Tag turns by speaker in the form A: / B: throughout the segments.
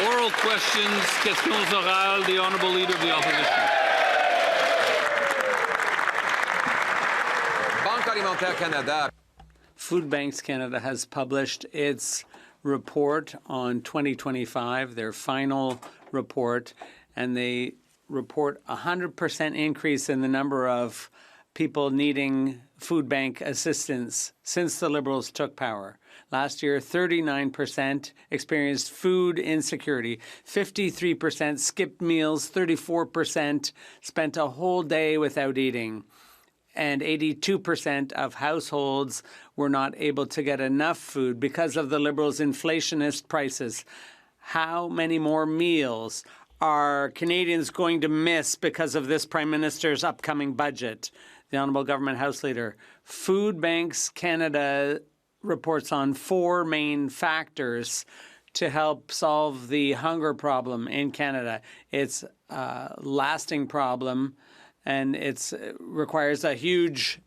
A: Oral questions, questions orales, the Honourable Leader of the Opposition.
B: Banque Alimentaire Canada.
C: Food Banks Canada has published its report on 2025, their final report, and they report a 100% increase in the number of people needing food bank assistance since the Liberals took power. Last year, 39% experienced food insecurity, 53% skipped meals, 34% spent a whole day without eating, and 82% of households were not able to get enough food because of the Liberals' inflationist prices. How many more meals are Canadians going to miss because of this Prime Minister's upcoming budget? The Honourable Government House Leader. Food Banks Canada reports on 4 main factors to help solve the hunger problem in Canada. It's a lasting problem, and it requires a huge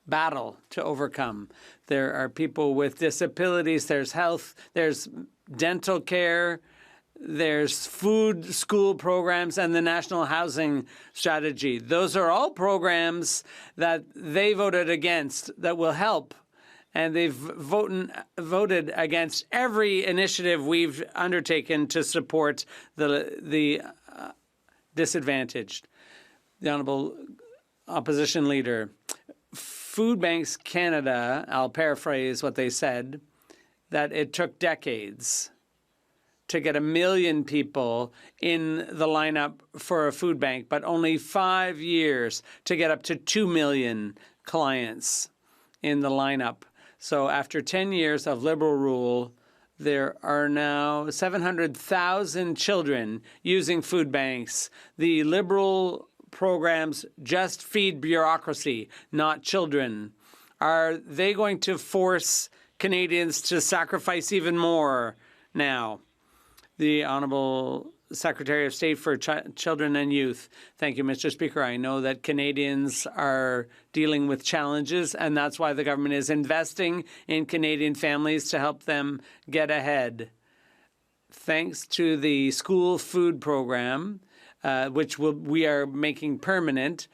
C: battle to overcome. There are people with disabilities, there's health, there's dental care, there's food school programs, and the National Housing Strategy. Those are all programs that they voted against that will help. And they've voted against every initiative we've undertaken to support the disadvantaged. The Honourable Opposition Leader. Food Banks Canada, I'll paraphrase what they said, that it took decades to get 1 million people in the lineup for a food bank, but only 5 years to get up to 2 million clients in the lineup. So after 10 years of Liberal rule, there are now 700,000 children using food banks. The Liberal programs just feed bureaucracy, not children. Are they going to force Canadians to sacrifice even more now? The Honourable Secretary of State for Children and Youth. Thank you, Mr. Speaker. I know that Canadians are dealing with challenges, and that's why the government is investing in Canadian families to help them get ahead. Thanks to the school food program, which we are making permanent,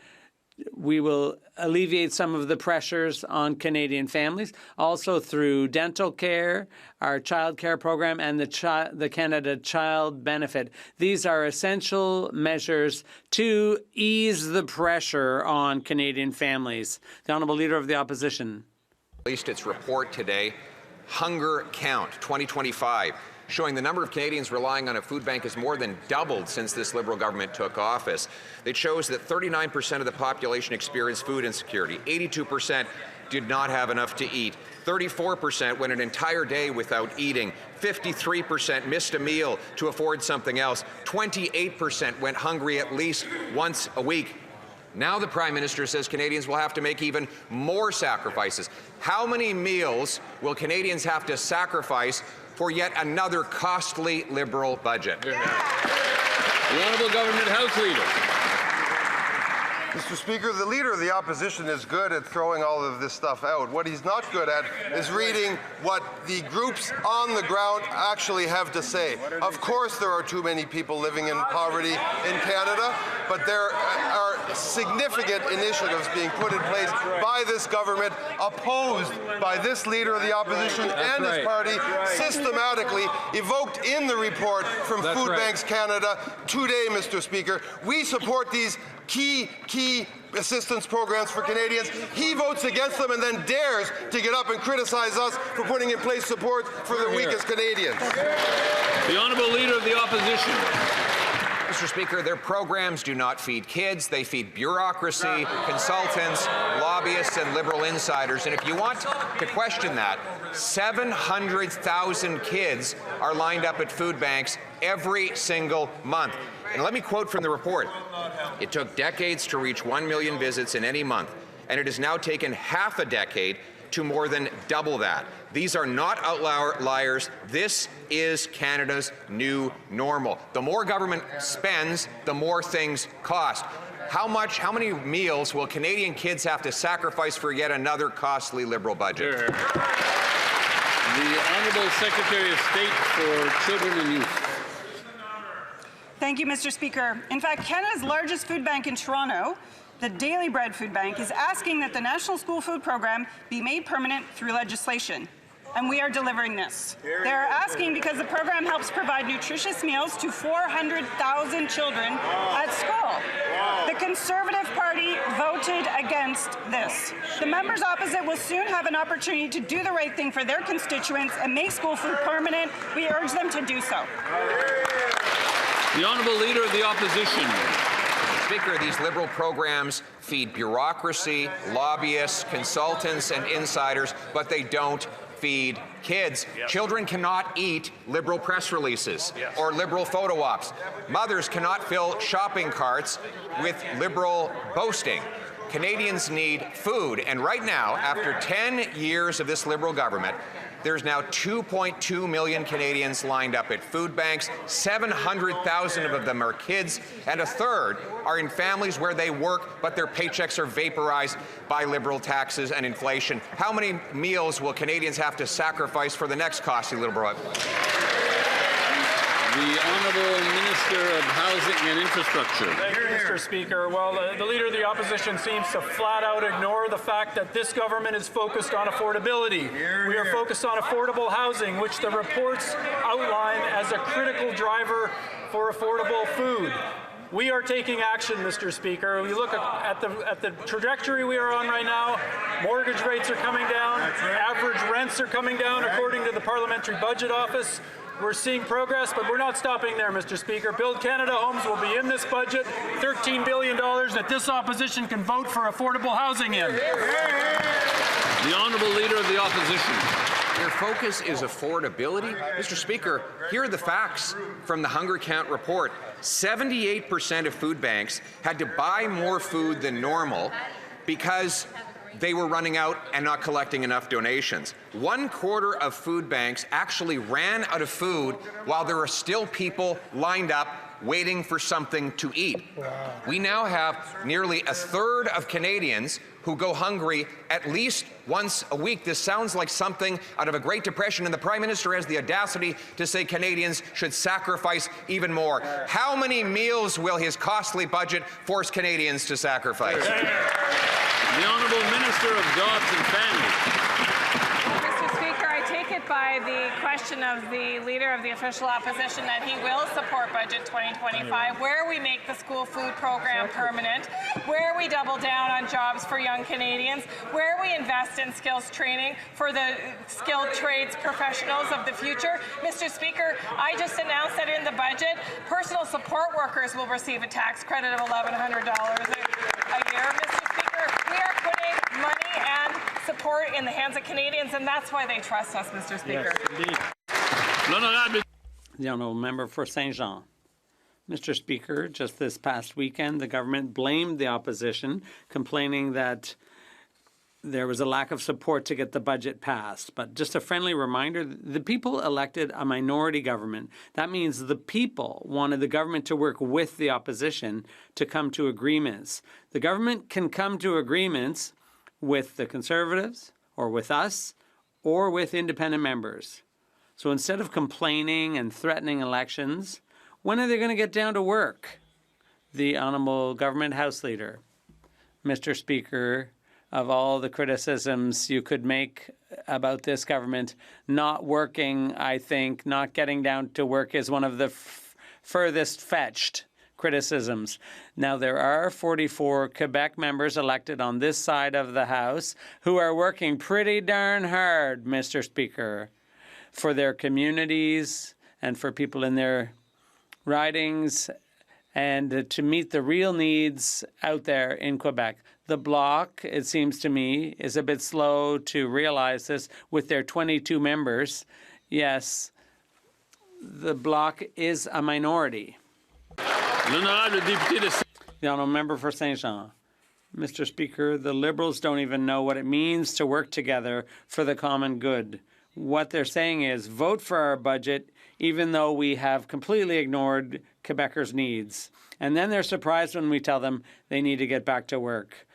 C: we will alleviate some of the pressures on Canadian families, also through dental care, our child care program, and the Canada Child Benefit. These are essential measures to ease the pressure on Canadian families. The Honourable Leader of the Opposition.
B: Released its report today, Hunger Count 2025. Showing the number of Canadians relying on a food bank has more than doubled since this Liberal government took office. It shows that 39% of the population experienced food insecurity, 82% did not have enough to eat, 34% went an entire day without eating, 53% missed a meal to afford something else, 28% went hungry at least once a week. Now the Prime Minister says Canadians will have to make even more sacrifices. How many meals will Canadians have to sacrifice for yet another costly Liberal budget?
A: The Honourable Government House Leader.
D: Mr. Speaker, the Leader of the Opposition is good at throwing all of this stuff out. What he's not good at is reading what the groups on the ground actually have to say. Of course there are too many people living in poverty in Canada, but there are significant initiatives being put in place by this government, opposed by this Leader of the Opposition and his party, systematically evoked in the report from Food Banks Canada today, Mr. Speaker. We support these key assistance programs for Canadians. He votes against them and then dares to get up and criticize us for putting in place support for the weakest Canadians.
A: The Honourable Leader of the Opposition.
B: Mr. Speaker, their programs do not feed kids. They feed bureaucracy, consultants, lobbyists, and Liberal insiders. And if you want to question that, 700,000 kids are lined up at food banks every single month. And let me quote from the report. It took decades to reach 1 million visits in any month, and it has now taken half a decade to more than double that. These are not outliers. This is Canada's new normal. The more government spends, the more things cost. How many meals will Canadian kids have to sacrifice for yet another costly Liberal budget?
A: The Honourable Secretary of State for Children and Youth.
E: Thank you, Mr. Speaker. In fact, Canada's largest food bank in Toronto, the Daily Bread Food Bank, is asking that the National School Food Program be made permanent through legislation. And we are delivering this. They're asking because the program helps provide nutritious meals to 400,000 children at school. The Conservative Party voted against this. The members opposite will soon have an opportunity to do the right thing for their constituents and make school food permanent. We urge them to do so.
A: The Honourable Leader of the Opposition.
B: Speaker, these Liberal programs feed bureaucracy, lobbyists, consultants, and insiders, but they don't feed kids. Children cannot eat Liberal press releases or Liberal photo ops. Mothers cannot fill shopping carts with Liberal boasting. Canadians need food, and right now, after 10 years of this Liberal government, there's now 2.2 million Canadians lined up at food banks. 700,000 of them are kids, and a third are in families where they work, but their paychecks are vaporized by Liberal taxes and inflation. How many meals will Canadians have to sacrifice for the next costly Liberal?
A: The Honourable Minister of Housing and Infrastructure.
F: Thank you, Mr. Speaker. Well, the Leader of the Opposition seems to flat out ignore the fact that this government is focused on affordability. We are focused on affordable housing, which the reports outline as a critical driver for affordable food. We are taking action, Mr. Speaker. We look at the trajectory we are on right now. Mortgage rates are coming down. Average rents are coming down, according to the Parliamentary Budget Office. We're seeing progress, but we're not stopping there, Mr. Speaker. Build Canada Homes will be in this budget, $13 billion that this opposition can vote for affordable housing in.
A: The Honourable Leader of the Opposition.
B: Your focus is affordability? Mr. Speaker, here are the facts from the Hunger Count report. 78% of food banks had to buy more food than normal because they were running out and not collecting enough donations. 1/4 of food banks actually ran out of food while there are still people lined up waiting for something to eat. We now have nearly a third of Canadians who go hungry at least once a week. This sounds like something out of a Great Depression, and the Prime Minister has the audacity to say Canadians should sacrifice even more. How many meals will his costly budget force Canadians to sacrifice?
A: The Honourable Minister of Jobs and Family.
G: Mr. Speaker, I take it by the question of the Leader of the Official Opposition that he will support Budget 2025, where we make the school food program permanent, where we double down on jobs for young Canadians, where we invest in skills training for the skilled trades professionals of the future. Mr. Speaker, I just announced that in the budget, personal support workers will receive a tax credit of $1,100 a year. Mr. Speaker, we are putting money and support in the hands of Canadians, and that's why they trust us, Mr. Speaker.
A: L'Honourable.
C: The Honourable Member for Saint Jean. Mr. Speaker, just this past weekend, the government blamed the opposition, complaining that there was a lack of support to get the budget passed. But just a friendly reminder, the people elected a minority government. That means the people wanted the government to work with the opposition to come to agreements. The government can come to agreements with the Conservatives or with us or with independent members. So instead of complaining and threatening elections, when are they going to get down to work? The Honourable Government House Leader. Mr. Speaker, of all the criticisms you could make about this government not working, I think not getting down to work is one of the furthest fetched criticisms. Now, there are 44 Quebec members elected on this side of the House who are working pretty darn hard, Mr. Speaker, for their communities and for people in their ridings and to meet the real needs out there in Quebec. The Bloc, it seems to me, is a bit slow to realize this with their 22 members. Yes, the Bloc is a minority.
A: L'Honourable Député de
C: The Honourable Member for Saint Jean. Mr. Speaker, the Liberals don't even know what it means to work together for the common good. What they're saying is vote for our budget even though we have completely ignored Quebecers' needs. And then they're surprised when we tell them they need to get back to work.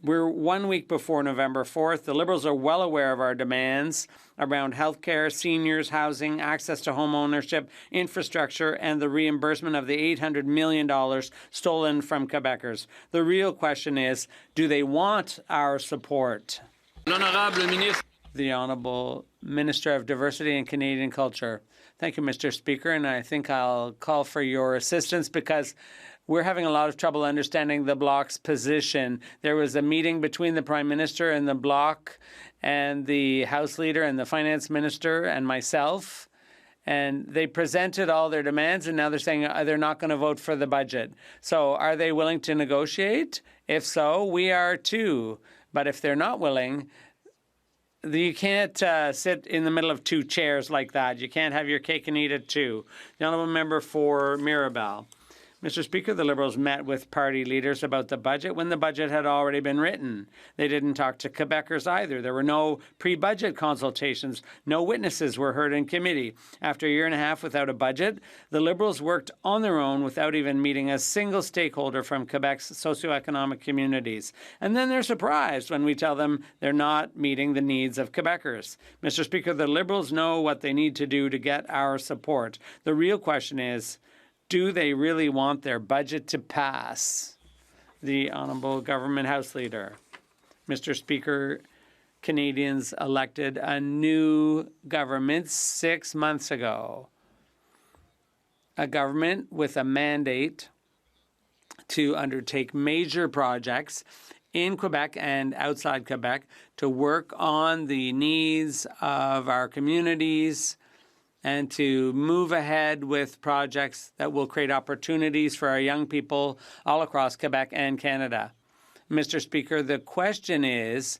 C: We're 1 week before November 4th. The Liberals are well aware of our demands around healthcare, seniors, housing, access to home ownership, infrastructure, and the reimbursement of the $800 million stolen from Quebecers. The real question is, do they want our support?
A: L'honorable ministre.
C: The Honourable Minister of Diversity and Canadian Culture. Thank you, Mr. Speaker, and I think I'll call for your assistance because we're having a lot of trouble understanding the Bloc's position. There was a meeting between the Prime Minister and the Bloc and the House Leader and the Finance Minister and myself, and they presented all their demands, and now they're saying they're not going to vote for the budget. So are they willing to negotiate? If so, we are too. But if they're not willing, you can't sit in the middle of two chairs like that. You can't have your cake and eat it too. The Honourable Member for Mirabel. Mr. Speaker, the Liberals met with party leaders about the budget when the budget had already been written. They didn't talk to Quebecers either. There were no pre-budget consultations. No witnesses were heard in committee. After a year and a half without a budget, the Liberals worked on their own without even meeting a single stakeholder from Quebec's socioeconomic communities. And then they're surprised when we tell them they're not meeting the needs of Quebecers. Mr. Speaker, the Liberals know what they need to do to get our support. The real question is, do they really want their budget to pass? The Honourable Government House Leader. Mr. Speaker, Canadians elected a new government 6 months ago. A government with a mandate to undertake major projects in Quebec and outside Quebec to work on the needs of our communities and to move ahead with projects that will create opportunities for our young people all across Quebec and Canada. Mr. Speaker, the question is,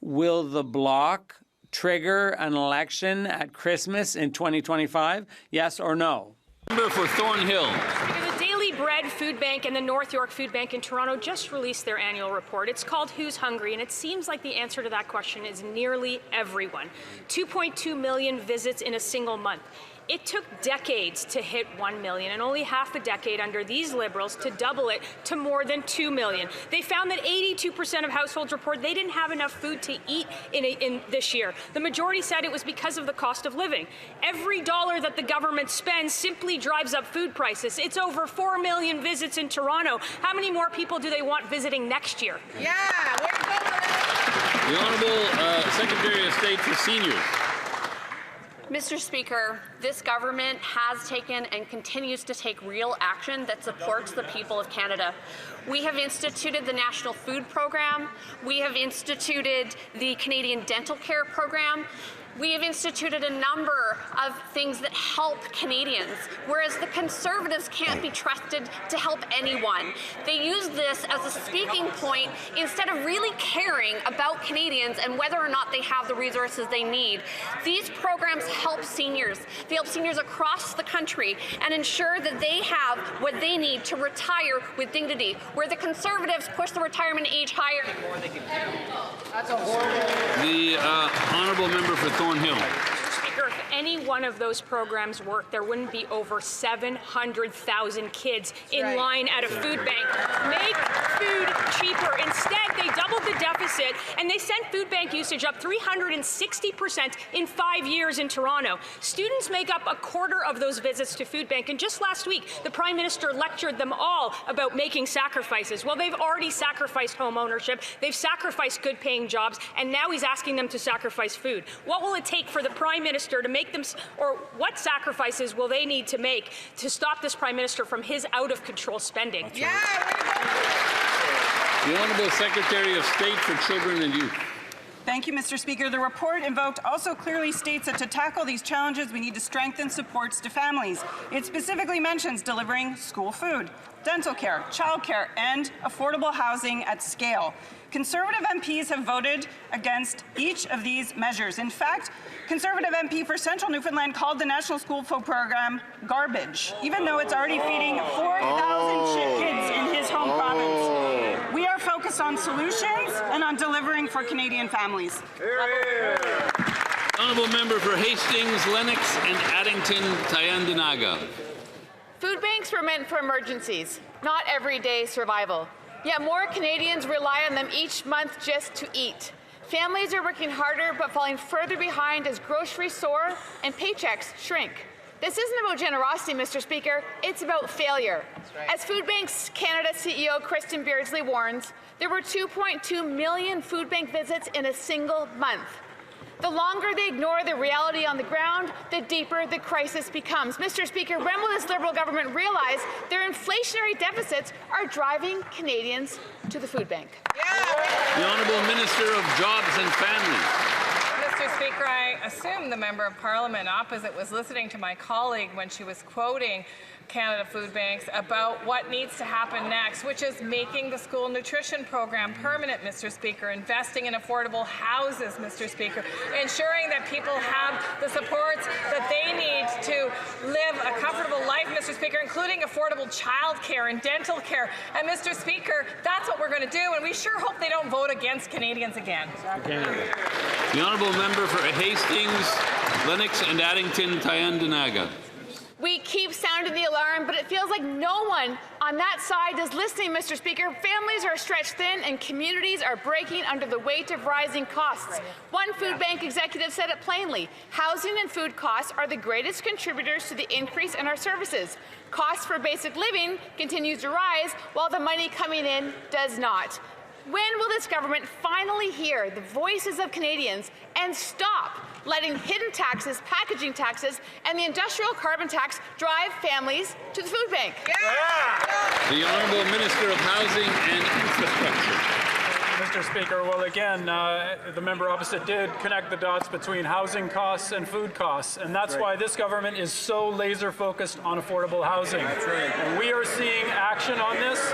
C: will the Bloc trigger an election at Christmas in 2025? Yes or no?
A: Member for Thornhill.
H: The Daily Bread Food Bank and the North York Food Bank in Toronto just released their annual report. It's called Who's Hungry? And it seems like the answer to that question is nearly everyone. 2.2 million visits in a single month. It took decades to hit 1 million and only half a decade under these Liberals to double it to more than 2 million. They found that 82% of households report they didn't have enough food to eat in this year. The majority said it was because of the cost of living. Every dollar that the government spends simply drives up food prices. It's over 4 million visits in Toronto. How many more people do they want visiting next year?
G: Yeah, way to go.
A: The Honourable Secretary of State for Seniors.
I: Mr. Speaker, this government has taken and continues to take real action that supports the people of Canada. We have instituted the National Food Program. We have instituted the Canadian Dental Care Program. We have instituted a number of things that help Canadians, whereas the Conservatives can't be trusted to help anyone. They use this as a speaking point instead of really caring about Canadians and whether or not they have the resources they need. These programs help seniors. They help seniors across the country and ensure that they have what they need to retire with dignity, where the Conservatives push the retirement age higher.
A: The Honourable Member for Thornhill.
H: Mr. Speaker, if any one of those programs worked, there wouldn't be over 700,000 kids in line at a food bank. Make food cheaper. Instead, they doubled the deficit and they sent food bank usage up 360% in 5 years in Toronto. Students make up a quarter of those visits to food bank, and just last week, the Prime Minister lectured them all about making sacrifices. Well, they've already sacrificed home ownership, they've sacrificed good-paying jobs, and now he's asking them to sacrifice food. What will it take for the Prime Minister to make them, or what sacrifices will they need to make to stop this Prime Minister from his out-of-control spending?
A: The Honourable Secretary of State for Children and Youth.
E: Thank you, Mr. Speaker. The report invoked also clearly states that to tackle these challenges, we need to strengthen supports to families. It specifically mentions delivering school food, dental care, childcare, and affordable housing at scale. Conservative MPs have voted against each of these measures. In fact, Conservative MP for Central Newfoundland called the National School Food Program garbage, even though it's already feeding 4,000 kids in his home province. We are focused on solutions and on delivering for Canadian families.
A: Honourable Member for Hastings, Lennox and Addington, Tyendinaga.
J: Food banks were meant for emergencies, not everyday survival. Yet more Canadians rely on them each month just to eat. Families are working harder but falling further behind as groceries soar and paychecks shrink. This isn't about generosity, Mr. Speaker, it's about failure. Right. As Food Banks Canada CEO Kristen Beardsley warns, there were 2.2 million food bank visits in a single month. The longer they ignore the reality on the ground, the deeper the crisis becomes. Mr. Speaker, when will this Liberal government realize their inflationary deficits are driving Canadians to the food bank?
A: The Honourable Minister of Jobs and Families.
G: Mr. Speaker, I assume the Member of Parliament opposite was listening to my colleague when she was quoting Canada Food Banks about what needs to happen next, which is making the school nutrition program permanent, Mr. Speaker, investing in affordable houses, Mr. Speaker, ensuring that people have the supports that they need to live a comfortable life, Mr. Speaker, including affordable child care and dental care. And, Mr. Speaker, that's what we're going to do, and we sure hope they don't vote against Canadians again.
A: The Honourable Member for Hastings, Lennox and Addington, Tyendinaga.
J: We keep sounding the alarm, but it feels like no one on that side is listening, Mr. Speaker. Families are stretched thin and communities are breaking under the weight of rising costs. One food bank executive said it plainly: housing and food costs are the greatest contributors to the increase in our services. Costs for basic living continues to rise while the money coming in does not. When will this government finally hear the voices of Canadians and stop letting hidden taxes, packaging taxes, and the industrial carbon tax drive families to the food bank?
A: The Honourable Minister of Housing and Infrastructure.
F: Mr. Speaker, well, again, the member opposite did connect the dots between housing costs and food costs, and that's why this government is so laser-focused on affordable housing. And we are seeing action on this.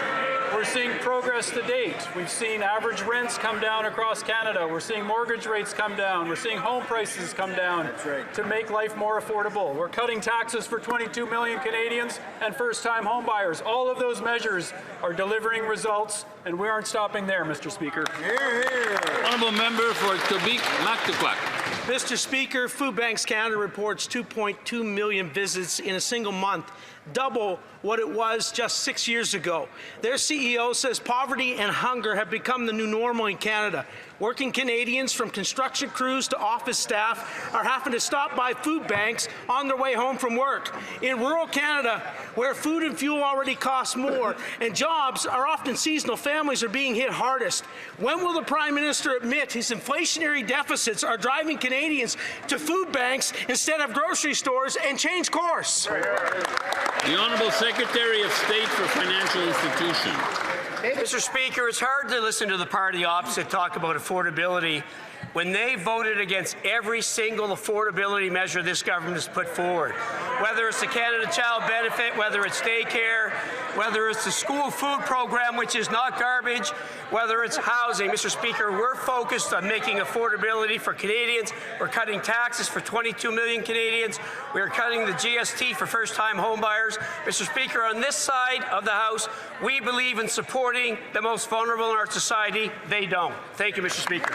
F: We're seeing progress to date. We've seen average rents come down across Canada. We're seeing mortgage rates come down. We're seeing home prices come down to make life more affordable. We're cutting taxes for 22 million Canadians and first-time homebuyers. All of those measures are delivering results, and we aren't stopping there, Mr. Speaker.
A: Honourable Member for Quebec-Mactaquac.
K: Mr. Speaker, Food Banks Canada reports 2.2 million visits in a single month, double what it was just 6 years ago. Their CEO says poverty and hunger have become the new normal in Canada. Working Canadians, from construction crews to office staff, are having to stop by food banks on their way home from work. In rural Canada, where food and fuel already cost more and jobs are often seasonal, families are being hit hardest. When will the Prime Minister admit his inflationary deficits are driving Canadians to food banks instead of grocery stores and change course?
A: The Honourable Secretary of State for Financial Institutions.
L: Mr. Speaker, it's hard to listen to the party opposite talk about affordability when they voted against every single affordability measure this government has put forward. Whether it's the Canada Child Benefit, whether it's daycare, whether it's the school food program, which is not garbage, whether it's housing. Mr. Speaker, we're focused on making affordability for Canadians. We're cutting taxes for 22 million Canadians. We're cutting the GST for first-time homebuyers. Mr. Speaker, on this side of the House, we believe in supporting the most vulnerable in our society. They don't. Thank you, Mr. Speaker.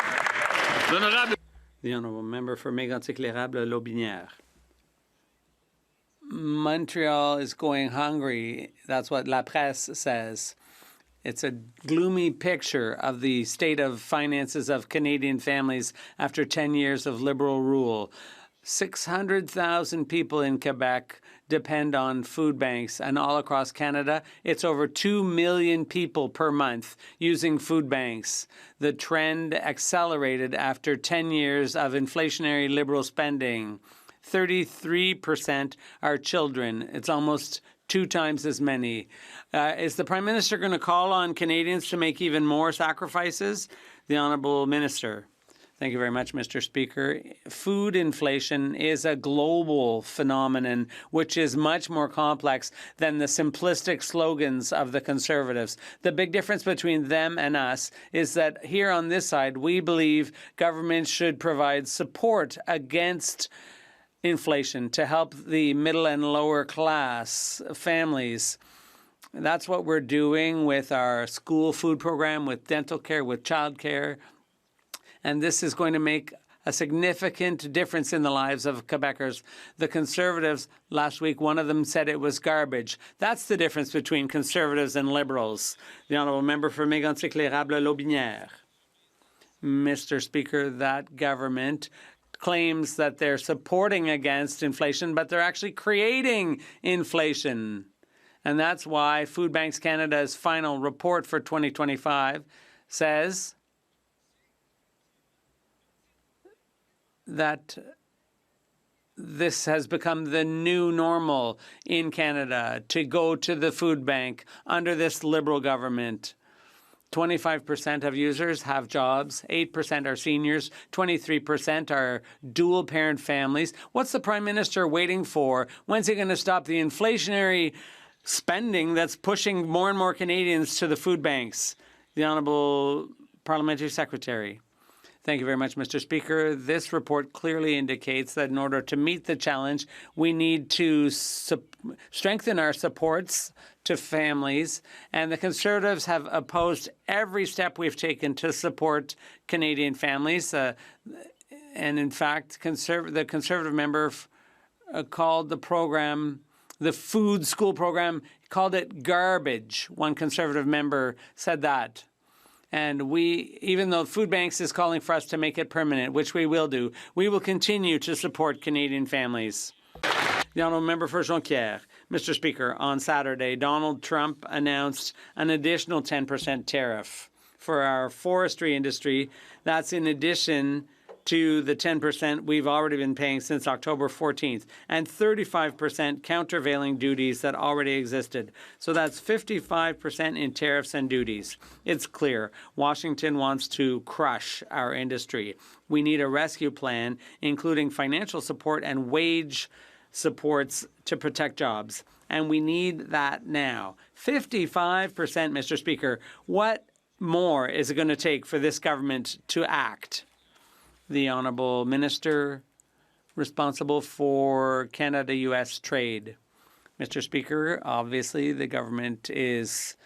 C: The Honourable Member for Mégantic-L'Érable-Lotbinière. Montreal is going hungry. That's what La Presse says. It's a gloomy picture of the state of finances of Canadian families after 10 years of Liberal rule. 600,000 people in Quebec depend on food banks, and all across Canada, it's over 2 million people per month using food banks. The trend accelerated after 10 years of inflationary Liberal spending. 33% are children. It's almost 2 times as many. Is the Prime Minister going to call on Canadians to make even more sacrifices? The Honourable Minister. Thank you very much, Mr. Speaker. Food inflation is a global phenomenon which is much more complex than the simplistic slogans of the Conservatives. The big difference between them and us is that here on this side, we believe governments should provide support against inflation to help the middle and lower class families. That's what we're doing with our school food program, with dental care, with child care. And this is going to make a significant difference in the lives of Quebecers. The Conservatives, last week, one of them said it was garbage. That's the difference between Conservatives and Liberals. The Honourable Member for Mégantic-L'Érable-Lotbinière. Mr. Speaker, that government claims that they're supporting against inflation, but they're actually creating inflation. And that's why Food Banks Canada's final report for 2025 says that this has become the new normal in Canada, to go to the food bank under this Liberal government. 25% of users have jobs, 8% are seniors, 23% are dual-parent families. What's the Prime Minister waiting for? When's he going to stop the inflationary spending that's pushing more and more Canadians to the food banks? The Honourable Parliamentary Secretary. Thank you very much, Mr. Speaker. This report clearly indicates that in order to meet the challenge, we need to strengthen our supports to families, and the Conservatives have opposed every step we've taken to support Canadian families. And in fact, the Conservative member called the program, the food school program, called it garbage. One Conservative member said that. And we, even though Food Banks is calling for us to make it permanent, which we will do, we will continue to support Canadian families. The Honourable Member for Jonquière. Mr. Speaker, on Saturday, Donald Trump announced an additional 10% tariff for our forestry industry. That's in addition to the 10% we've already been paying since October 14th, and 35% countervailing duties that already existed. So that's 55% in tariffs and duties. It's clear Washington wants to crush our industry. We need a rescue plan, including financial support and wage supports to protect jobs. And we need that now. 55%, Mr. Speaker. What more is it going to take for this government to act? The Honourable Minister responsible for Canada-US trade. Mr. Speaker, obviously the government is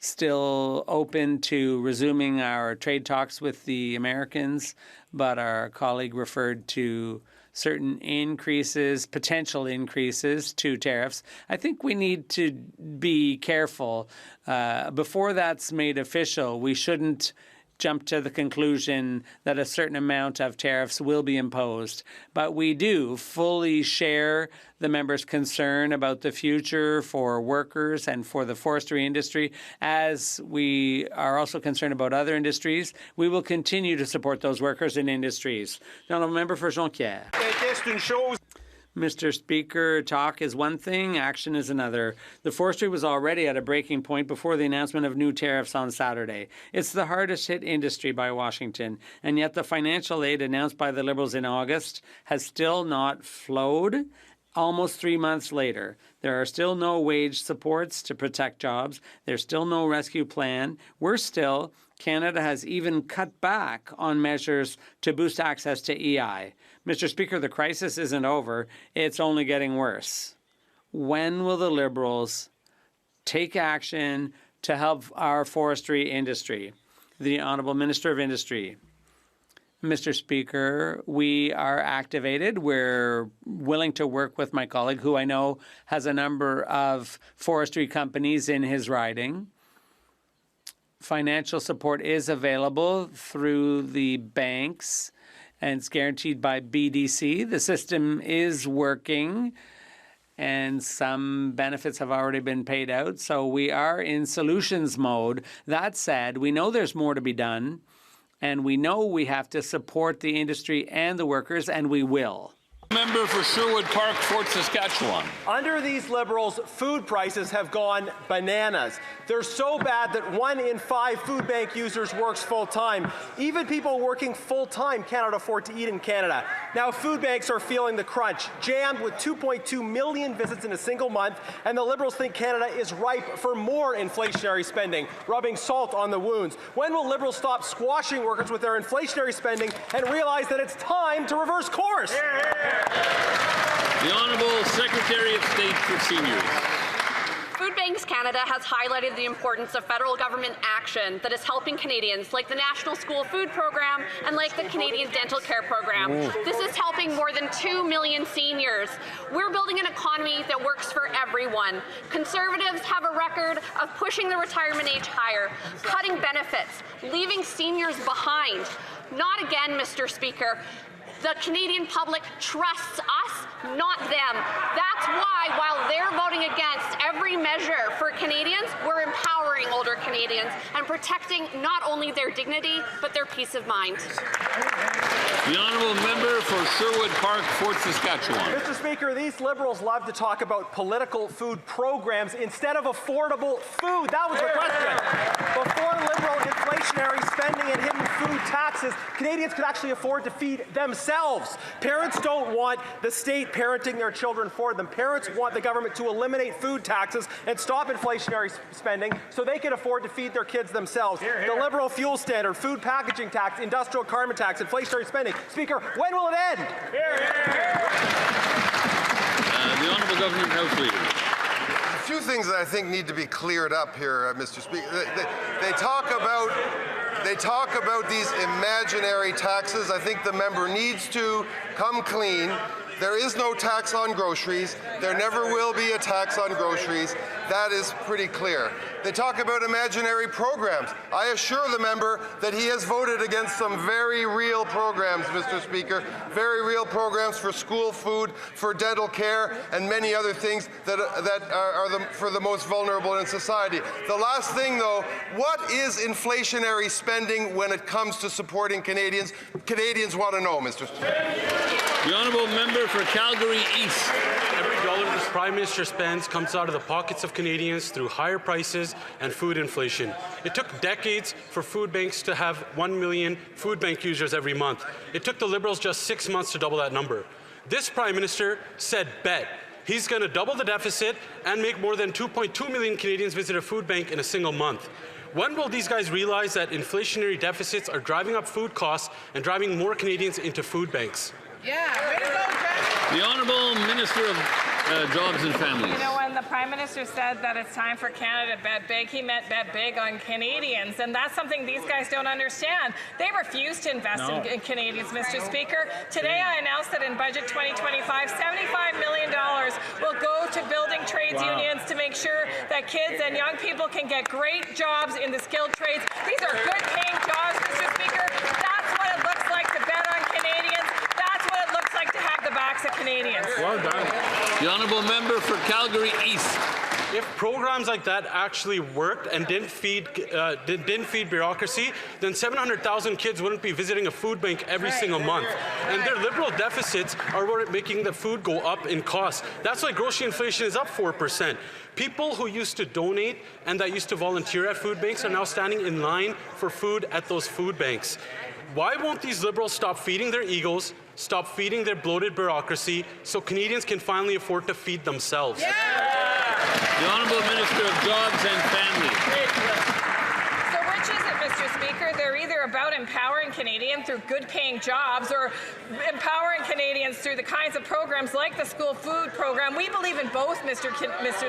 C: still open to resuming our trade talks with the Americans, but our colleague referred to certain increases, potential increases to tariffs. I think we need to be careful. Before that's made official, we shouldn't jump to the conclusion that a certain amount of tariffs will be imposed. But we do fully share the members' concern about the future for workers and for the forestry industry. As we are also concerned about other industries, we will continue to support those workers and industries. The Honourable Member for Jonquière. Mr. Speaker, talk is one thing, action is another. The forestry was already at a breaking point before the announcement of new tariffs on Saturday. It's the hardest hit industry by Washington, and yet the financial aid announced by the Liberals in August has still not flowed. Almost 3 months later, there are still no wage supports to protect jobs. There's still no rescue plan. Canada has even cut back on measures to boost access to EI. Mr. Speaker, the crisis isn't over. It's only getting worse. When will the Liberals take action to help our forestry industry? The Honourable Minister of Industry. Mr. Speaker, we are activated. We're willing to work with my colleague, who I know has a number of forestry companies in his riding. Financial support is available through the banks, and it's guaranteed by BDC. The system is working, and some benefits have already been paid out. So we are in solutions mode. That said, we know there's more to be done, and we know we have to support the industry and the workers, and we will.
A: Member for Sherwood Park, Fort Saskatchewan.
M: Under these Liberals, food prices have gone bananas. They're so bad that 1 in 5 food bank users works full-time. Even people working full-time cannot afford to eat in Canada. Now food banks are feeling the crunch, jammed with 2.2 million visits in a single month, and the Liberals think Canada is ripe for more inflationary spending, rubbing salt on the wounds. When will Liberals stop squashing workers with their inflationary spending and realize that it's time to reverse course?
A: The Honourable Secretary of State for Seniors.
G: Food
I: Food Banks Canada has highlighted the importance of federal government action that is helping Canadians, like the National School Food Program and like the Canadian Dental Care Program. This is helping more than 2 million seniors. We're building an economy that works for everyone. Conservatives have a record of pushing the retirement age higher, cutting benefits, leaving seniors behind. Not again, Mr. Speaker. The Canadian public trusts us, not them. That's why, while they're voting against every measure for Canadians, we're empowering older Canadians and protecting not only their dignity, but their peace of mind.
A: The honourable member for Sherwood Park, Fort Saskatchewan.
M: Mr. Speaker, these Liberals love to talk about political food programs instead of affordable food. That was the question. Before liberal inflationary spending and hidden food taxes, Canadians could actually afford to feed themselves. Parents don't want the state parenting their children for them. Parents want the government to eliminate food taxes and stop inflationary spending so they can afford to feed their kids themselves. The Liberal fuel standard, food packaging tax, industrial carbon tax, inflationary spending. Speaker, when will it end?
A: The honourable government House Leader.
D: A few things that I think need to be cleared up here, Mr. Speaker. They talk about these imaginary taxes. I think the member needs to come clean. There is no tax on groceries. There never will be a tax on groceries. That is pretty clear. They talk about imaginary programs. I assure the member that he has voted against some very real programs, Mr. Speaker, very real programs for school food, for dental care, and many other things that are for the most vulnerable in society. The last thing, though, what is inflationary spending when it comes to supporting Canadians? Canadians want to know, Mr. Speaker.
A: The honourable member for Calgary East.
N: Every dollar this Prime Minister spends comes out of the pockets of Canadians through higher prices and food inflation. It took decades for food banks to have 1 million food bank users every month. It took the Liberals just 6 months to double that number. This Prime Minister said bet. He's going to double the deficit and make more than 2.2 million Canadians visit a food bank in a single month. When will these guys realize that inflationary deficits are driving up food costs and driving more Canadians into food banks?
G: Yeah, way to go, Jeff.
A: The Honourable Minister of Jobs and Families.
G: You know, when the Prime Minister said that it's time for Canada to bet big, he meant bet big on Canadians, and that's something these guys don't understand. They refuse to invest in Canadians, Mr. Speaker. Today I announced that in Budget 2025, $75 million will go to building trades unions to make sure that kids and young people can get great jobs in the skilled trades. These are good-paying jobs, Mr. Speaker. That's what it looks like to bet on Canadians. That's what it looks like to have the backs of Canadians.
A: Well done. The honourable member for Calgary East.
N: If programs like that actually worked and didn't feed bureaucracy, then 700,000 kids wouldn't be visiting a food bank every single month. And their Liberal deficits are what are making the food go up in cost. That's why grocery inflation is up 4%. People who used to donate and that used to volunteer at food banks are now standing in line for food at those food banks. Why won't these Liberals stop feeding their egos, stop feeding their bloated bureaucracy, so Canadians can finally afford to feed themselves?
A: The Honourable Minister of Jobs and Families.
G: So which is it, Mr. Speaker? They're either about empowering Canadians through good-paying jobs or empowering Canadians through the kinds of programs like the school food program. We believe in both, Mr.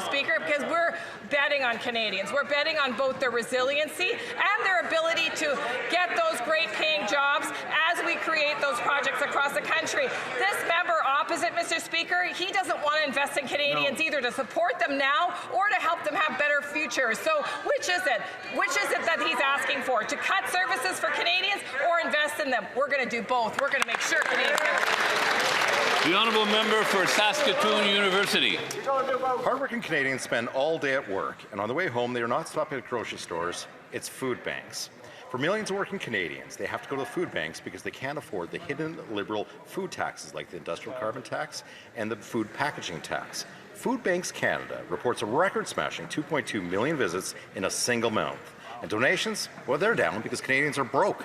G: Speaker, because we're betting on Canadians. We're betting on both their resiliency and their ability to get those great-paying jobs as we create those projects across the country. This member opposite, Mr. Speaker, he doesn't want to invest in Canadians either to support them now or to help them have better futures. So which is it? Which is it that he's asking for? To cut services for Canadians or invest in them? We're going to do both. We're going to make sure Canadians get
A: The honourable member for Saskatoon University.
O: Hardworking Canadians spend all day at work, and on the way home, they are not stopping at grocery stores. It's food banks. For millions of working Canadians, they have to go to the food banks because they can't afford the hidden Liberal food taxes like the industrial carbon tax and the food packaging tax. Food Banks Canada reports a record-smashing 2.2 million visits in a single month. And donations, well, they're down because Canadians are broke.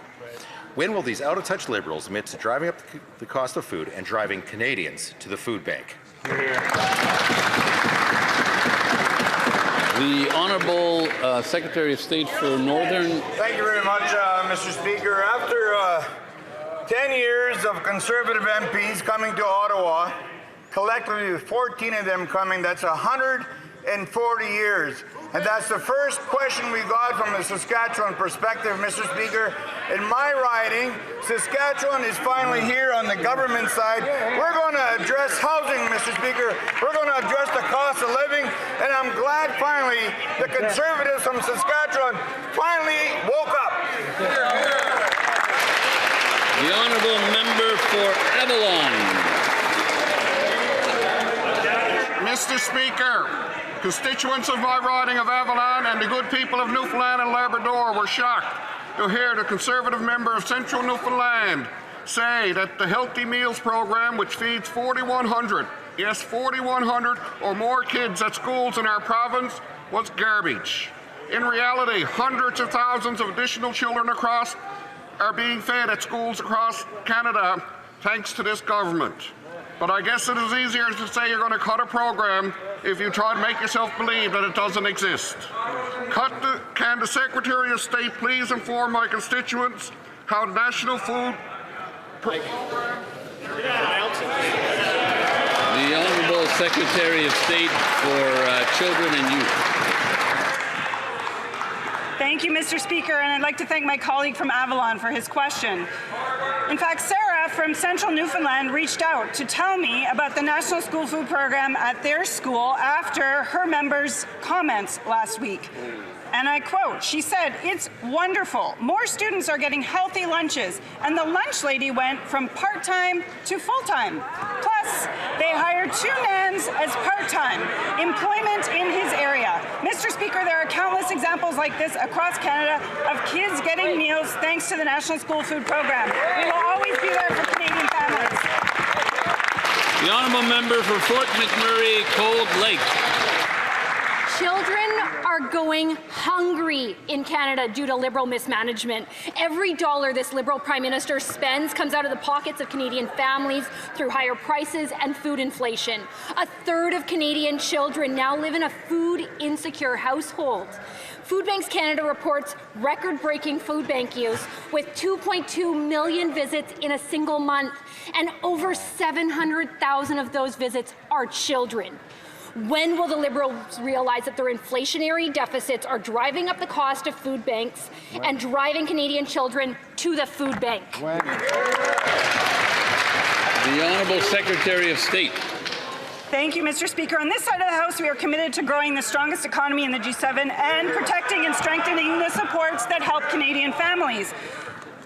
O: When will these out-of-touch Liberals admit to driving up the cost of food and driving Canadians to the food bank?
A: The Honourable Secretary of State for Northern.
P: Thank you very much, Mr. Speaker. After 10 years of Conservative MPs coming to Ottawa, collectively with 14 of them coming, that's 180 in 40 years. And that's the first question we got from a Saskatchewan perspective, Mr. Speaker. In my riding, Saskatchewan is finally here on the government side. We're going to address housing, Mr. Speaker. We're going to address the cost of living. And I'm glad finally the Conservatives from Saskatchewan finally woke up.
A: The honourable member for Avalon.
Q: Mr. Speaker, constituents of my riding of Avalon and the good people of Newfoundland and Labrador were shocked to hear the Conservative member of Central Newfoundland say that the Healthy Meals program, which feeds 4,100, yes, 4,100 or more kids at schools in our province, was garbage. In reality, hundreds of thousands of additional children are being fed at schools across Canada thanks to this government. But I guess it is easier to say you're going to cut a program if you try to make yourself believe that it doesn't exist. Can the Secretary of State please inform my constituents how the National Food
A: The Honourable Secretary of State for Children and Youth.
E: Thank you, Mr. Speaker, and I'd like to thank my colleague from Avalon for his question. In fact, Sarah from Central Newfoundland reached out to tell me about the National School Food Program at their school after her members' comments last week. And I quote, she said, "It's wonderful. More students are getting healthy lunches." And the lunch lady went from part-time to full-time. Plus, they hired 2 nans as part-time. Employment in his area. Mr. Speaker, there are countless examples like this across Canada of kids getting meals thanks to the National School Food Program. We will always be there for Canadian families.
A: The honourable member for Fort McMurray, Cold Lake.
H: Children are going hungry in Canada due to Liberal mismanagement. Every dollar this Liberal Prime Minister spends comes out of the pockets of Canadian families through higher prices and food inflation. 1/3 of Canadian children now live in a food-insecure household. Food Banks Canada reports record-breaking food bank use with 2.2 million visits in a single month, and over 700,000 of those visits are children. When will the Liberals realize that their inflationary deficits are driving up the cost of food banks and driving Canadian children to the food bank?
A: The Honourable Secretary of State.
E: Thank you, Mr. Speaker. On this side of the House, we are committed to growing the strongest economy in the G7 and protecting and strengthening the supports that help Canadian families.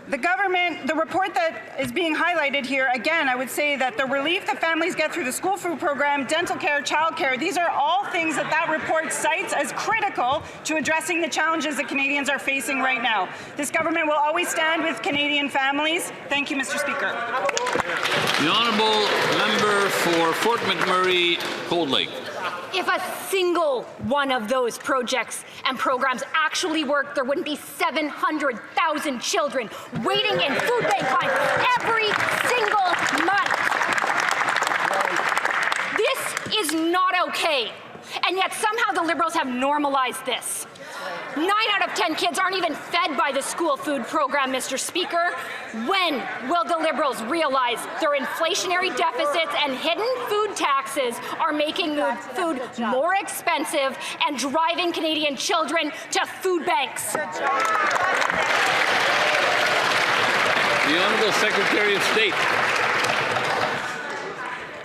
E: The report that is being highlighted here, again, I would say that the relief that families get through the school food program, dental care, child care, these are all things that report cites as critical to addressing the challenges that Canadians are facing right now. This government will always stand with Canadian families. Thank you, Mr. Speaker.
A: The honourable member for Fort McMurray, Cold Lake.
H: If a single one of those projects and programs actually worked, there wouldn't be 700,000 children waiting in food bank lines every single month. This is not okay. And yet somehow the Liberals have normalized this. 9 out of 10 kids aren't even fed by the school food program, Mr. Speaker. When will the Liberals realize their inflationary deficits and hidden food taxes are making food more expensive and driving Canadian children to food banks?
A: The Honourable Secretary of State.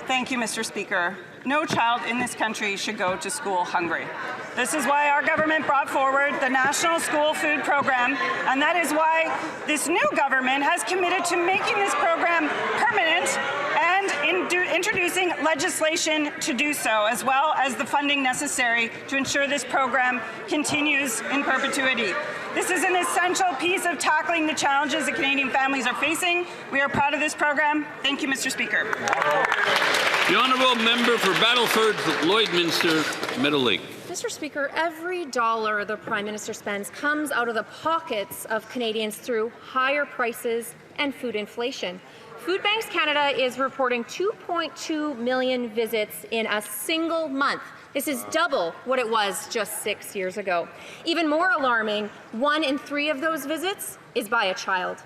E: Thank you, Mr. Speaker. No child in this country should go to school hungry. This is why our government brought forward the National School Food Program, and that is why this new government has committed to making this program permanent and introducing legislation to do so, as well as the funding necessary to ensure this program continues in perpetuity. This is an essential piece of tackling the challenges that Canadian families are facing. We are proud of this program. Thank you, Mr. Speaker.
A: The honourable member for Battleford, Lloydminster, Meadow Lake.
R: Mr. Speaker, every dollar the Prime Minister spends comes out of the pockets of Canadians through higher prices and food inflation. Food Banks Canada is reporting 2.2 million visits in a single month. This is double what it was just 6 years ago. Even more alarming, 1 in 3 of those visits is by a child.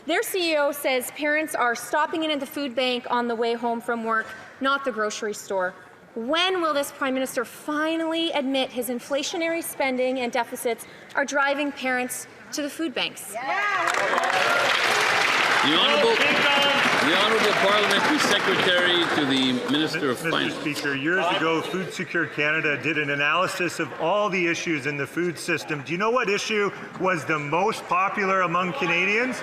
R: Their CEO says parents are stopping in at the food bank on the way home from work, not the grocery store. When will this Prime Minister finally admit his inflationary spending and deficits are driving parents to the food banks?
A: The Honourable Parliamentary Secretary to the Minister of Finance.
S: Mr. Speaker, years ago, Food Secure Canada did an analysis of all the issues in the food system. Do you know what issue was the most popular among Canadians?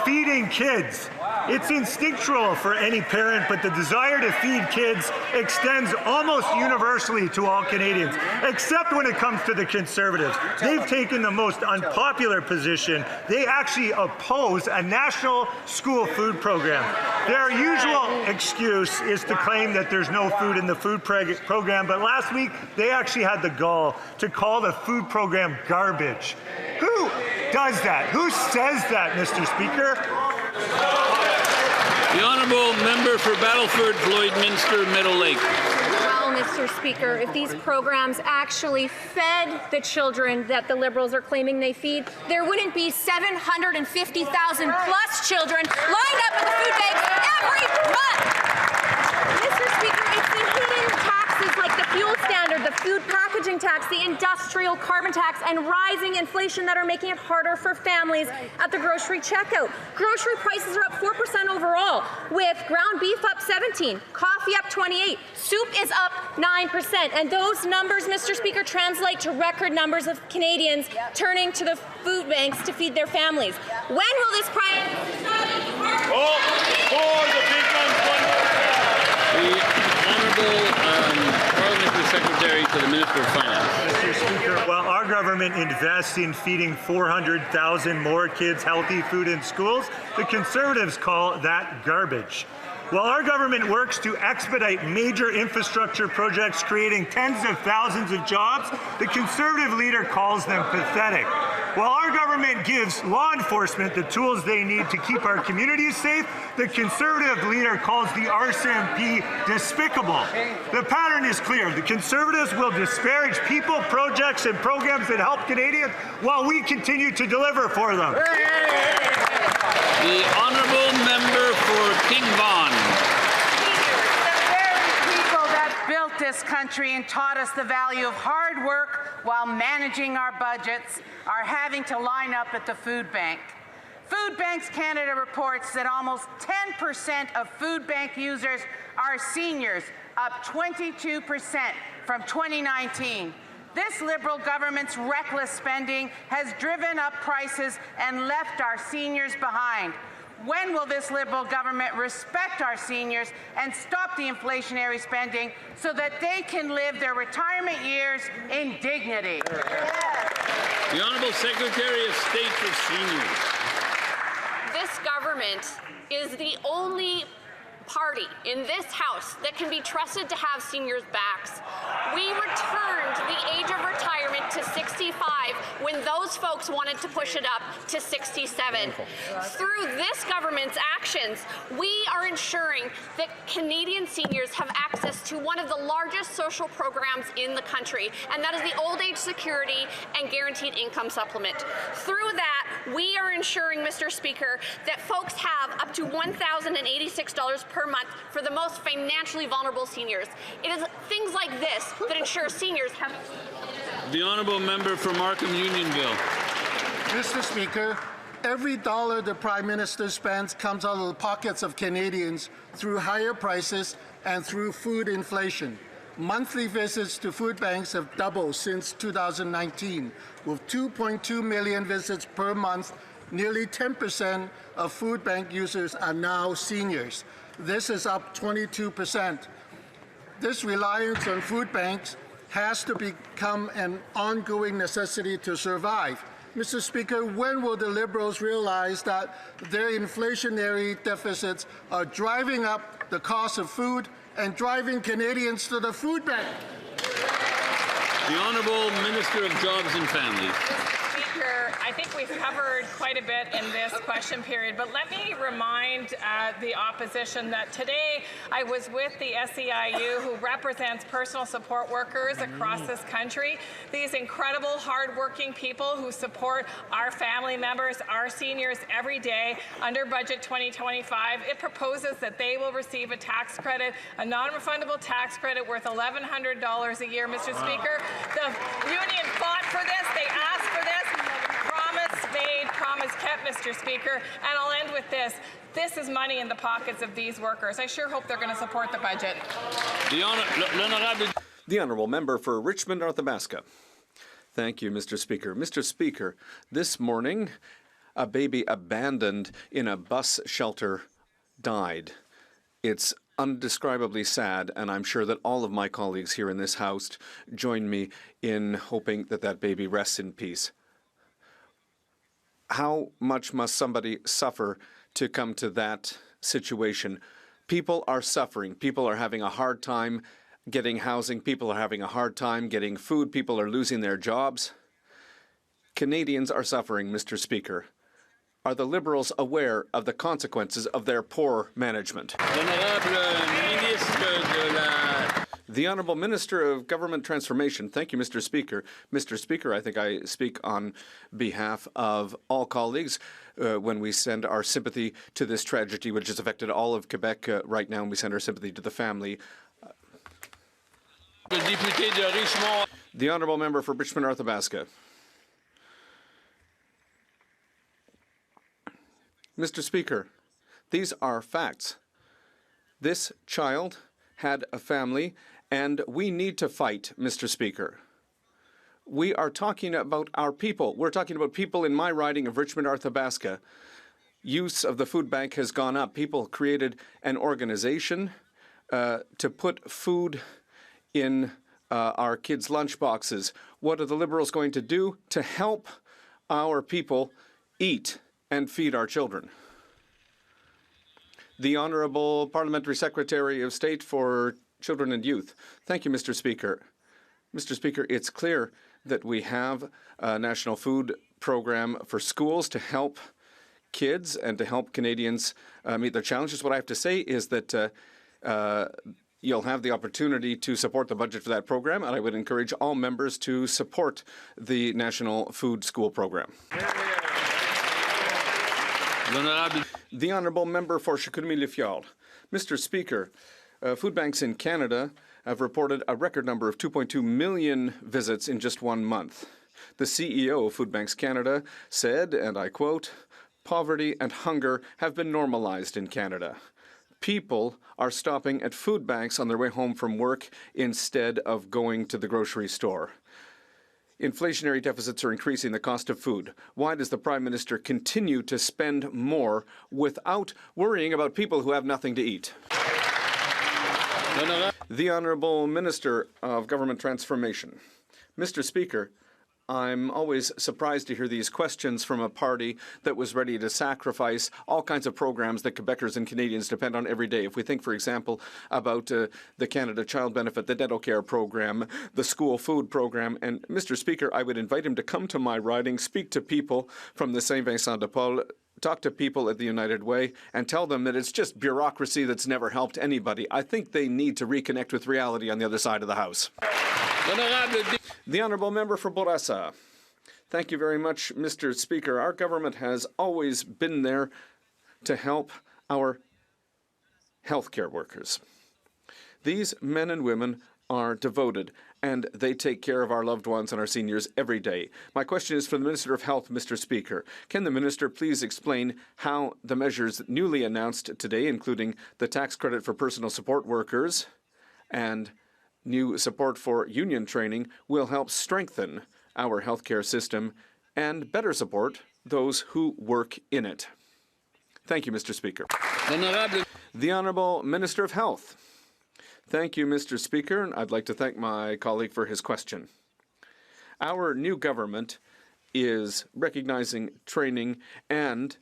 S: Feeding kids. It's instinctual for any parent, but the desire to feed kids extends almost universally to all Canadians, except when it comes to the Conservatives. They've taken the most unpopular position. They actually oppose a national school food program. Their usual excuse is to claim that there's no food in the food program, but last week they actually had the gall to call the food program garbage. Who does that? Who says that, Mr. Speaker?
A: The Honourable Member for Battleford, Lloydminster, Meadow Lake.
R: Well, Mr. Speaker, if these programs actually fed the children that the Liberals are claiming they feed, there wouldn't be 750,000 plus children lined up at the food banks every month. Mr. Speaker, it's the hidden taxes like the fuel standard, the food packaging tax, the industrial carbon tax, and rising inflation that are making it harder for families at the grocery checkout. Grocery prices are up 4% overall, with ground beef up 17%, coffee up 28%, soup is up 9%, and those numbers, Mr. Speaker, translate to record numbers of Canadians turning to the food banks to feed their families. When will this Prime
A: The Honourable Parliamentary Secretary to the Minister of Finance.
S: Mr. Speaker, while our government invests in feeding 400,000 more kids healthy food in schools, the Conservatives call that garbage. While our government works to expedite major infrastructure projects creating tens of thousands of jobs, the Conservative leader calls them pathetic. While our government gives law enforcement the tools they need to keep our communities safe, the Conservative leader calls the RCMP despicable. The pattern is clear. The Conservatives will disparage people, projects, and programs that help Canadians while we continue to deliver for them.
A: The Honourable Member for King Vaughan.
T: The very people that built this country and taught us the value of hard work while managing our budgets are having to line up at the food bank. Food Banks Canada reports that almost 10% of food bank users are seniors, up 22% from 2019. This Liberal government's reckless spending has driven up prices and left our seniors behind. When will this Liberal government respect our seniors and stop the inflationary spending so that they can live their retirement years in dignity?
A: The Honourable Secretary of State for Seniors.
I: This government is the only party in this House that can be trusted to have seniors' backs. We returned the age of retirement to 65 when those folks wanted to push it up to 67. Through this government's actions, we are ensuring that Canadian seniors have access to one of the largest social programs in the country, and that is the Old Age Security and Guaranteed Income Supplement. Through that, we are ensuring, Mr. Speaker, that folks have up to $1,086 per month for the most financially vulnerable seniors. It is things like this that ensure seniors have...
A: The Honourable Member for Markham Unionville.
U: Mr. Speaker, every dollar the Prime Minister spends comes out of the pockets of Canadians through higher prices and through food inflation. Monthly visits to food banks have doubled since 2019, with 2.2 million visits per month. Nearly 10% of food bank users are now seniors. This is up 22%. This reliance on food banks has to become an ongoing necessity to survive. Mr. Speaker, when will the Liberals realize that their inflationary deficits are driving up the cost of food and driving Canadians to the food bank?
A: The Honourable Minister of Jobs and Families.
T: Speaker,
G: I think we've covered quite a bit in this question period, but let me remind the opposition that today I was with the SEIU, who represents personal support workers across this country. These incredible, hardworking people who support our family members, our seniors every day under Budget 2025. It proposes that they will receive a tax credit, a non-refundable tax credit worth $1,100 a year, Mr. Speaker. The union fought for this. They asked for this. Promise made, promise kept, Mr. Speaker. And I'll end with this. This is money in the pockets of these workers. I sure hope they're going to support the budget.
B: The Honourable Member for Richmond North Athabasca. Thank you, Mr. Speaker. Mr. Speaker, this morning, a baby abandoned in a bus shelter died. It's undescribably sad, and I'm sure that all of my colleagues here in this House join me in hoping that that baby rests in peace. How much must somebody suffer to come to that situation? People are suffering. People are having a hard time getting housing. People are having a hard time getting food. People are losing their jobs. Canadians are suffering, Mr. Speaker. Are the Liberals aware of the consequences of their poor management? The Honourable Minister of Government Transformation. Thank you, Mr. Speaker. Mr. Speaker, I think I speak on behalf of all colleagues when we send our sympathy to this tragedy which has affected all of Quebec right now, and we send our sympathy to the family. The Honourable Member for Richmond North Athabasca. Mr. Speaker, these are facts. This child had a family, and we need to fight, Mr. Speaker. We are talking about our people. We're talking about people in my riding of Richmond North Athabasca. Use of the food bank has gone up. People created an organization to put food in our kids' lunch boxes. What are the Liberals going to do to help our people eat and feed our children? The Honourable Parliamentary Secretary of State for Children and Youth. Thank you, Mr. Speaker. Mr. Speaker, it's clear that we have a national food program for schools to help kids and to help Canadians meet their challenges. What I have to say is that you'll have the opportunity to support the budget for that program, and I would encourage all members to support the National Food School Program. The Honourable Member for Chicoutimi-Le-Fjord. Mr. Speaker, food banks in Canada have reported a record number of 2.2 million visits in just 1 month. The CEO of Food Banks Canada said, and I quote, "Poverty and hunger have been normalized in Canada. People are stopping at food banks on their way home from work instead of going to the grocery store. Inflationary deficits are increasing the cost of food. Why does the Prime Minister continue to spend more without worrying about people who have nothing to eat?" The Honourable Minister of Government Transformation. Mr. Speaker, I'm always surprised to hear these questions from a party that was ready to sacrifice all kinds of programs that Quebecers and Canadians depend on every day. If we think, for example, about the Canada Child Benefit, the Dental Care Program, the School Food Program, and Mr. Speaker, I would invite him to come to my riding, speak to people from the Saint Vincent de Paul, talk to people at the United Way, and tell them that it's just bureaucracy that's never helped anybody. I think they need to reconnect with reality on the other side of the House. The Honourable Member for Bourassa. Thank you very much, Mr. Speaker. Our government has always been there to help our healthcare workers. These men and women are devoted, and they take care of our loved ones and our seniors every day. My question is for the Minister of Health, Mr. Speaker. Can the Minister please explain how the measures newly announced today, including the tax credit for personal support workers and new support for union training, will help strengthen our healthcare system and better support those who work in it? Thank you, Mr. Speaker. The Honourable Minister of Health. Thank you, Mr. Speaker. I'd like to thank my colleague for his question. Our new government is recognizing, training, and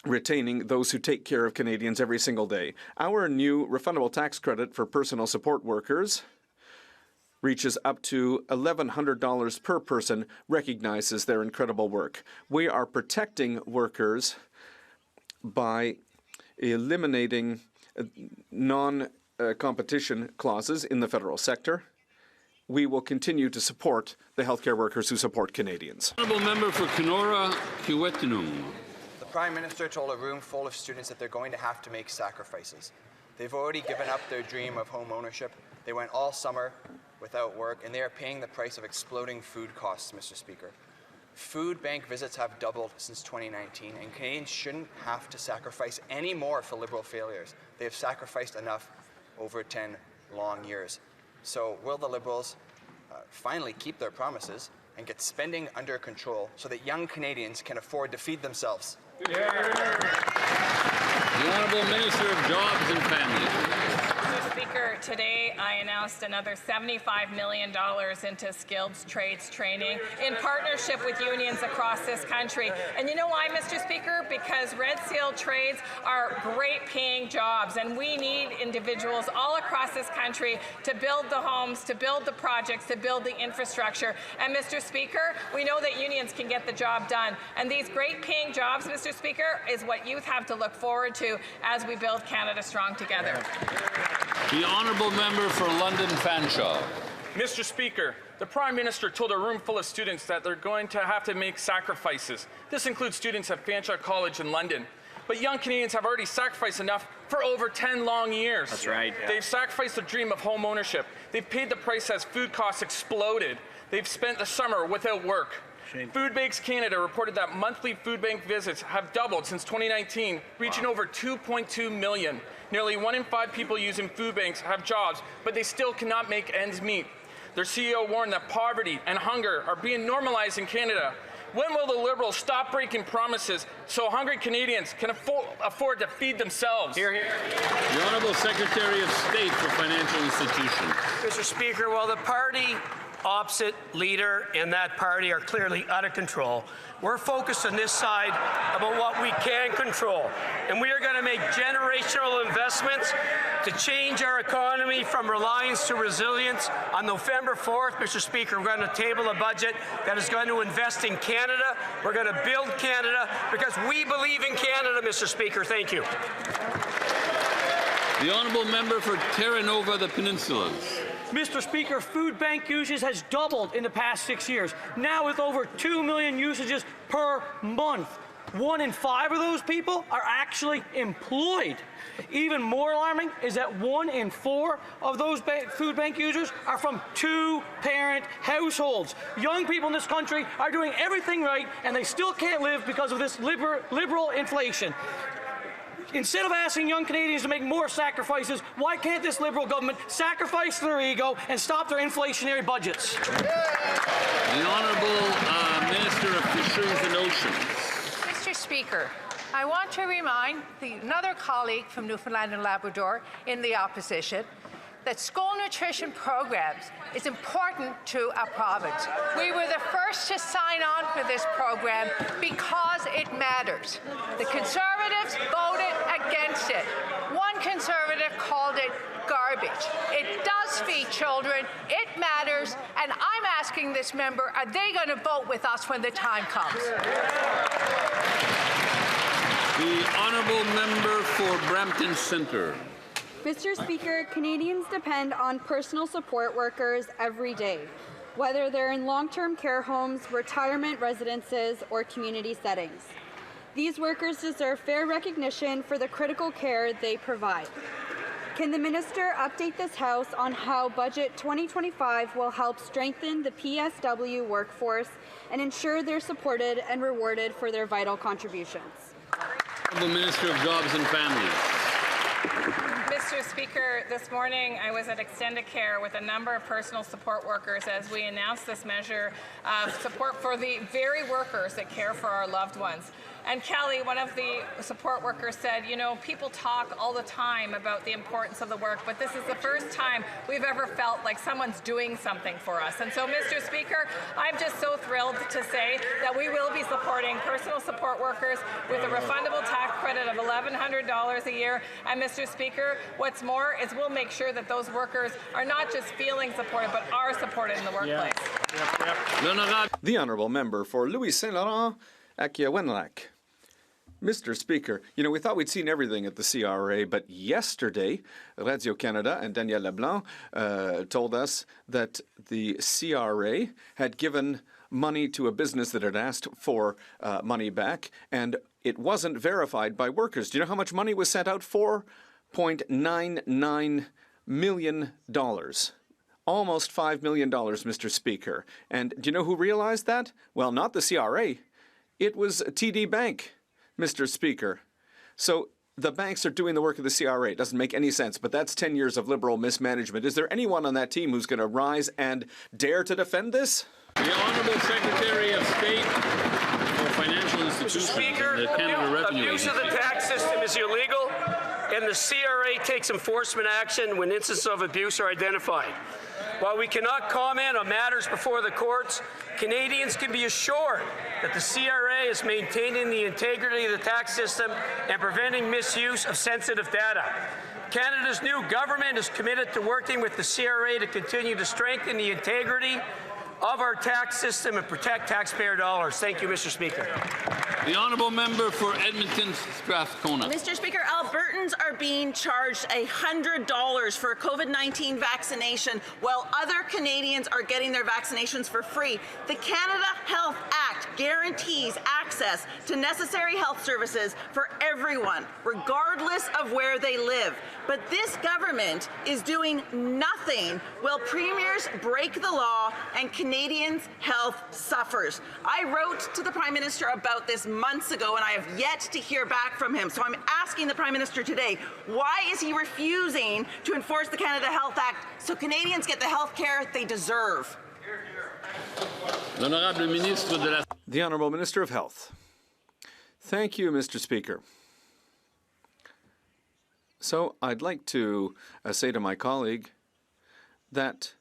B: retaining those who take care of Canadians every single day. Our new refundable tax credit for personal support workers reaches up to $1,100 per person, recognizes their incredible work. We are protecting workers by eliminating non-competition clauses in the federal sector. We will continue to support the healthcare workers who support Canadians.
A: Honourable member for Kenora Kiiwetinoong.
J: The Prime Minister told a room full of students that they're going to have to make sacrifices. They've already given up their dream of home ownership. They went all summer without work, and they are paying the price of exploding food costs, Mr. Speaker. Food bank visits have doubled since 2019, and Canadians shouldn't have to sacrifice any more for Liberal failures. They have sacrificed enough over 10 long years. So will the Liberals finally keep their promises and get spending under control so that young Canadians can afford to feed themselves?
A: The Honourable Minister of Jobs and Family.
G: Mr. Speaker, today I announced another $75 million into skilled trades training in partnership with unions across this country. And you know why, Mr. Speaker? Because Red Seal trades are great paying jobs, and we need individuals all across this country to build the homes, to build the projects, to build the infrastructure. And Mr. Speaker, we know that unions can get the job done. And these great paying jobs, Mr. Speaker, is what youth have to look forward to as we build Canada strong together.
A: The Honourable Member for London Fanshawe.
V: Mr. Speaker, the Prime Minister told a room full of students that they're going to have to make sacrifices. This includes students at Fanshawe College in London. But young Canadians have already sacrificed enough for over 10 long years.
A: That's right. Yeah.
V: They've sacrificed the dream of home ownership. They've paid the price as food costs exploded. They've spent the summer without work. Food Banks Canada reported that monthly food bank visits have doubled since 2019, reaching over 2.2 million. Nearly 1 in 5 people using food banks have jobs, but they still cannot make ends meet. Their CEO warned that poverty and hunger are being normalized in Canada. When will the Liberals stop breaking promises so hungry Canadians can afford to feed themselves?
A: Hear, hear. The Honourable Secretary of State for Financial Institutions.
L: Mr. Speaker, while the party opposite leader and that party are clearly out of control, we're focused on this side about what we can control. And we are going to make generational investments to change our economy from reliance to resilience. On November 4th, Mr. Speaker, we're going to table a budget that is going to invest in Canada. We're going to build Canada because we believe in Canada, Mr. Speaker. Thank you.
A: The Honourable Member for Terra Nova, the Peninsulas.
W: Mr. Speaker, food bank usage has doubled in the past 6 years, now with over 2 million usages per month. 1 in 5 of those people are actually employed. Even more alarming is that 1 in 4 of those food bank users are from 2-parent households. Young people in this country are doing everything right, and they still can't live because of this liberal inflation. Instead of asking young Canadians to make more sacrifices, why can't this Liberal government sacrifice their ego and stop their inflationary budgets?
A: The Honourable Minister of Fisheries and Oceans.
X: Mr. Speaker, I want to remind another colleague from Newfoundland and Labrador in the opposition that school nutrition programs is important to our province. We were the first to sign on for this program because it matters. The Conservatives voted against it. One Conservative called it garbage. It does feed children, it matters, and I'm asking this member, are they going to vote with us when the time comes?
A: The Honourable Member for Brampton Centre.
Y: Mr. Speaker, Canadians depend on personal support workers every day, whether they're in long-term care homes, retirement residences, or community settings. These workers deserve fair recognition for the critical care they provide. Can the Minister update this House on how Budget 2025 will help strengthen the PSW workforce and ensure they're supported and rewarded for their vital contributions?
A: Honourable Minister of Jobs and Families.
G: Mr. Speaker, this morning I was at Extendicare with a number of personal support workers as we announced this measure of support for the very workers that care for our loved ones. And Kelly, one of the support workers, said, you know, people talk all the time about the importance of the work, but this is the first time we've ever felt like someone's doing something for us. And so, Mr. Speaker, I'm just so thrilled to say that we will be supporting personal support workers with a refundable tax credit of $1,100 a year. And Mr. Speaker, what's more is we'll make sure that those workers are not just feeling supported, but are supported in the workplace.
B: The honourable member for Louis Saint Laurent, Akiawenlak. Mr. Speaker, you know, we thought we'd seen everything at the CRA, but yesterday, Radio-Canada and Danielle Leblanc told us that the CRA had given money to a business that had asked for money back, and it wasn't verified by workers. Do you know how much money was sent out? $4.99 million. Almost $5 million, Mr. Speaker. And do you know who realized that? Well, not the CRA. It was TD Bank, Mr. Speaker. So the banks are doing the work of the CRA. It doesn't make any sense, but that's 10 years of Liberal mismanagement. Is there anyone on that team who's going to rise and dare to defend this?
A: The Honourable Secretary of State for Financial Institutions
L: Speaker,
A: and the Canada Revenue
L: abuse of the
A: Agency.
L: tax system is illegal, and the CRA takes enforcement action when instances of abuse are identified. While we cannot comment on matters before the courts, Canadians can be assured that the CRA is maintaining the integrity of the tax system and preventing misuse of sensitive data. Canada's new government is committed to working with the CRA to continue to strengthen the integrity of our tax system and protect taxpayer dollars. Thank you, Mr. Speaker.
A: The honourable member for Edmonton Strathcona.
C: Mr. Speaker, Albertans are being charged $100 for a COVID-19 vaccination while other Canadians are getting their vaccinations for free. The Canada Health Act guarantees access to necessary health services for everyone, regardless of where they live. But this government is doing nothing while premiers break the law and Canadians' health suffers. I wrote to the Prime Minister about this months ago, and I have yet to hear back from him. So I'm asking the Prime Minister today, why is he refusing to enforce the Canada Health Act so Canadians get the health care they deserve?
B: The Honourable Minister of Health. Thank you, Mr. Speaker. So I'd like to say to my colleague that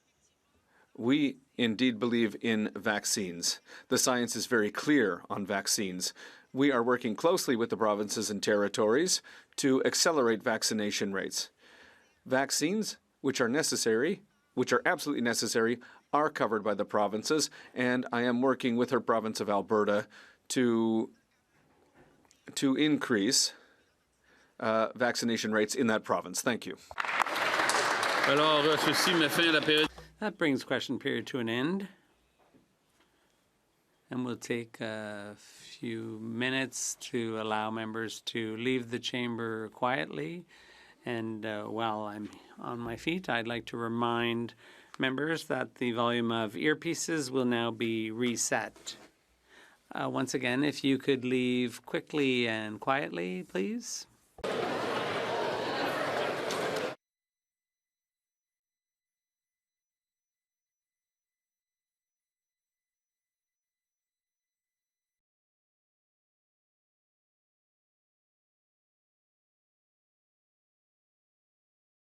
B: we indeed believe in vaccines. The science is very clear on vaccines. We are working closely with the provinces and territories to accelerate vaccination rates. Vaccines, which are necessary, which are absolutely necessary, are covered by the provinces, and I am working with her province of Alberta to increase vaccination rates in that province. Thank you.
D: That brings question period to an end. And we'll take a few minutes to allow members to leave the chamber quietly. And while I'm on my feet, I'd like to remind members that the volume of earpieces will now be reset. Once again, if you could leave quickly and quietly, please.